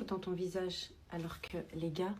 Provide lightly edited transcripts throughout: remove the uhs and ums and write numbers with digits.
dans ton visage, alors que les gars,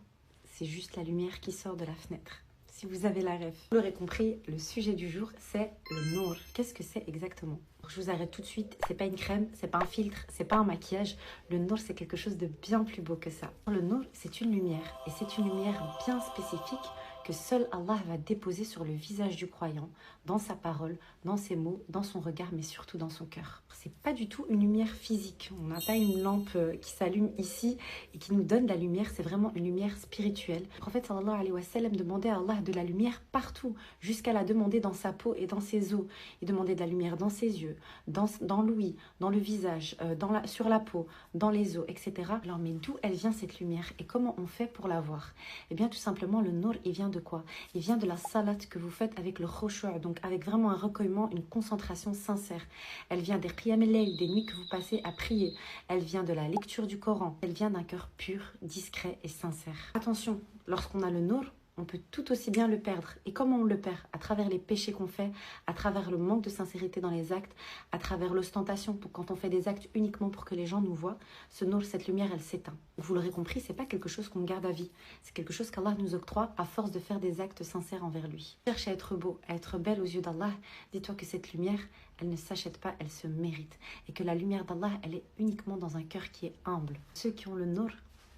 c'est juste la lumière qui sort de la fenêtre. Si vous avez la ref. Vous l'aurez compris, le sujet du jour, c'est le nour. Qu'est-ce que c'est exactement? Je vous arrête tout de suite, c'est pas une crème, c'est pas un filtre, c'est pas un maquillage. Le nour, c'est quelque chose de bien plus beau que ça. Le nour, c'est une lumière, et c'est une lumière bien spécifique que seul Allah va déposer sur le visage du croyant, dans sa parole, dans ses mots, dans son regard, mais surtout dans son cœur. C'est pas du tout une lumière physique. On n'a pas une lampe qui s'allume ici et qui nous donne la lumière. C'est vraiment une lumière spirituelle. Le prophète sallallahu alayhi wa sallam demandait à Allah de la lumière partout, jusqu'à la demander dans sa peau et dans ses os. Il demandait de la lumière dans ses yeux, dans l'ouïe, dans le visage, sur la peau, dans les os, etc. Alors, mais d'où elle vient cette lumière et comment on fait pour la voir? Eh bien, tout simplement, le nour, il vient de quoi? Il vient de la salat que vous faites avec le khushu', donc avec vraiment un recueillement, une concentration sincère. Elle vient des qiyam al-layl, des nuits que vous passez à prier. Elle vient de la lecture du Coran. Elle vient d'un cœur pur, discret et sincère. Attention, lorsqu'on a le nour, on peut tout aussi bien le perdre. Et comment on le perd? À travers les péchés qu'on fait, à travers le manque de sincérité dans les actes, à travers l'ostentation. Quand on fait des actes uniquement pour que les gens nous voient, ce nour, cette lumière, elle s'éteint. Vous l'aurez compris, c'est pas quelque chose qu'on garde à vie. C'est quelque chose qu'Allah nous octroie à force de faire des actes sincères envers lui. Cherche à être beau, à être belle aux yeux d'Allah. Dis-toi que cette lumière, elle ne s'achète pas, elle se mérite. Et que la lumière d'Allah, elle est uniquement dans un cœur qui est humble. Ceux qui ont le nour,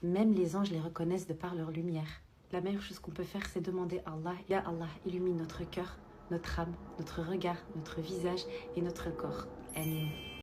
même les anges les reconnaissent de par leur lumière. La meilleure chose qu'on peut faire, c'est demander à Allah, Ya Allah, illumine notre cœur, notre âme, notre regard, notre visage et notre corps. Amen.